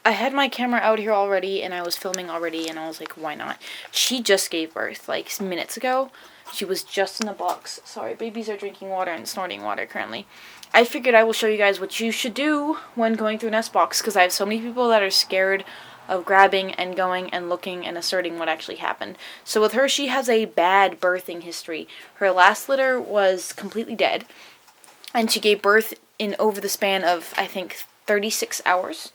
I had my camera out here already, and I was filming already, and I was like, why not? She just gave birth, like, minutes ago. She was just in the box. Sorry, babies are drinking water and snorting water currently. I figured I will show you guys what you should do when going through Nestbox, because I have so many people that are scared of grabbing and going and looking and asserting what actually happened. So with her, she has a bad birthing history. Her last litter was completely dead, and she gave birth in over the span of, I think, 36 hours.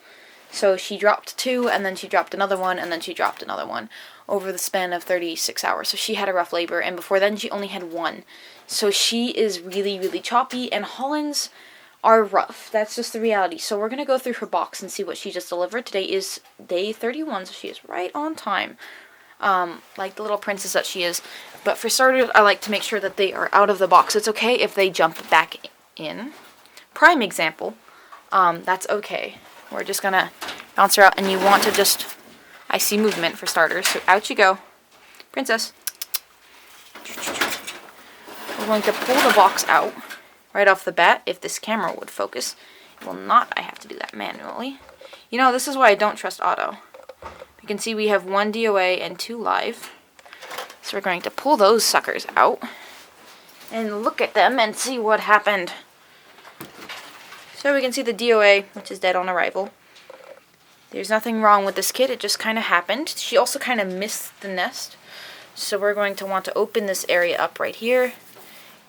So she dropped 2, and then she dropped another one, and then she dropped another one over the span of 36 hours. So she had a rough labor, and before then she only had 1. So she is really, really choppy, and Hollands are rough. That's just the reality. So we're going to go through her box and see what she just delivered. Today is day 31, so she is right on time, like the little princess that she is. But for starters, I like to make sure that they are out of the box. It's okay if they jump back in. Prime example, that's okay. We're just going to bounce her out, and you want to just, I see movement for starters, so out you go. Princess. We're going to pull the box out right off the bat. If this camera would focus, it will not. I have to do that manually. You know, this is why I don't trust auto. You can see we have 1 DOA and 2 live. So we're going to pull those suckers out and look at them and see what happened. So we can see the DOA, which is dead on arrival. There's nothing wrong with this kid, it just kind of happened. She also kind of missed the nest. So we're going to want to open this area up right here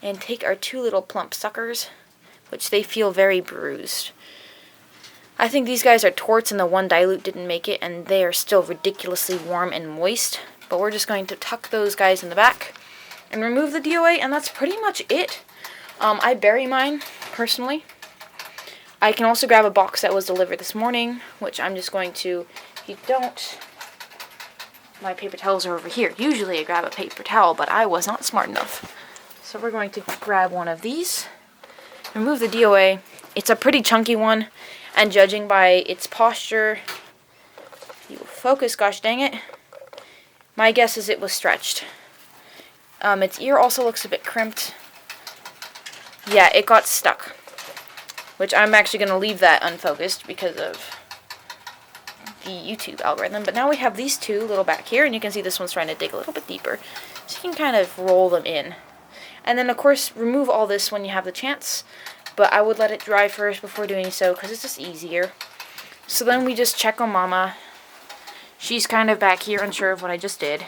and take our 2 little plump suckers, which they feel very bruised. I think these guys are torts and the 1 dilute didn't make it, and they are still ridiculously warm and moist. But we're just going to tuck those guys in the back and remove the DOA, and that's pretty much it. I bury mine, personally. I can also grab a box that was delivered this morning, which I'm just going to, if you don't, my paper towels are over here. Usually I grab a paper towel, but I was not smart enough. So we're going to grab one of these, remove the DOA. It's a pretty chunky one, and judging by its posture, you will focus, gosh dang it, my guess is it was stretched. Its ear also looks a bit crimped. Yeah, it got stuck, which I'm actually going to leave that unfocused because of the YouTube algorithm. But now we have these 2 little back here, and you can see this one's trying to dig a little bit deeper. So you can kind of roll them in. And then, of course, remove all this when you have the chance. But I would let it dry first before doing so, because it's just easier. So then we just check on Mama. She's kind of back here, unsure of what I just did.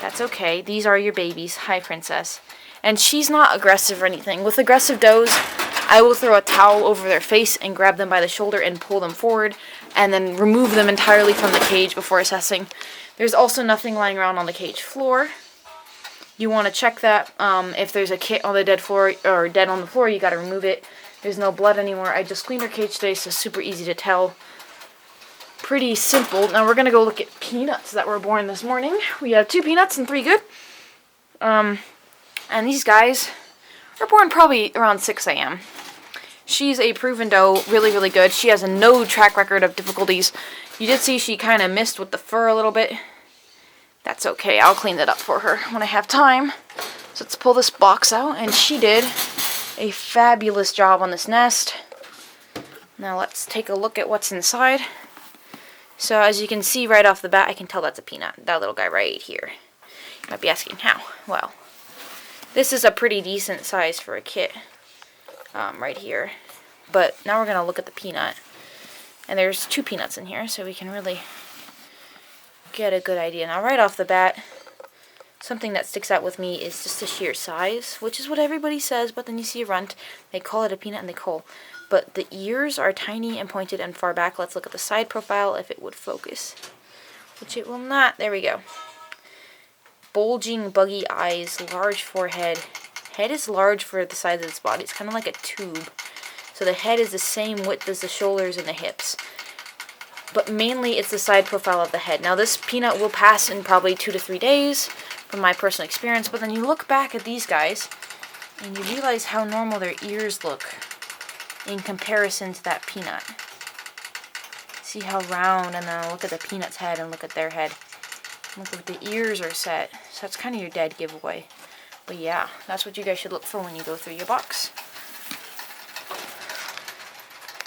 That's okay. These are your babies. Hi, Princess. And she's not aggressive or anything. With aggressive does, I will throw a towel over their face and grab them by the shoulder and pull them forward, and then remove them entirely from the cage before assessing. There's also nothing lying around on the cage floor. You want to check that. If there's a kit on the dead floor, or dead on the floor, you got to remove it. There's no blood anymore. I just cleaned her cage today, so super easy to tell. Pretty simple. Now we're going to go look at Peanuts that were born this morning. We have 2 Peanuts and 3 good. And these guys were born probably around 6 a.m. She's a proven doe, really, really good. She has no track record of difficulties. You did see she kind of missed with the fur a little bit. That's okay, I'll clean that up for her when I have time. So let's pull this box out, and she did a fabulous job on this nest. Now let's take a look at what's inside. So as you can see right off the bat, I can tell that's a peanut, that little guy right here. You might be asking how. Well, this is a pretty decent size for a kit, right here. But now we're going to look at the peanut. And there's 2 peanuts in here, so we can really get a good idea. Now right off the bat, something that sticks out with me is just the sheer size, which is what everybody says, but then you see a runt, they call it a peanut and they cull. But the ears are tiny and pointed and far back. Let's look at the side profile if it would focus, which it will not. There we go. Bulging, buggy eyes, large forehead. Head is large for the size of its body. It's kind of like a tube. So the head is the same width as the shoulders and the hips. But mainly it's the side profile of the head. Now this peanut will pass in probably 2 to 3 days from my personal experience. But then you look back at these guys and you realize how normal their ears look in comparison to that peanut. See how round, and then look at the peanut's head and look at their head. Look at the ears are set. So that's kind of your dead giveaway. But yeah, that's what you guys should look for when you go through your box.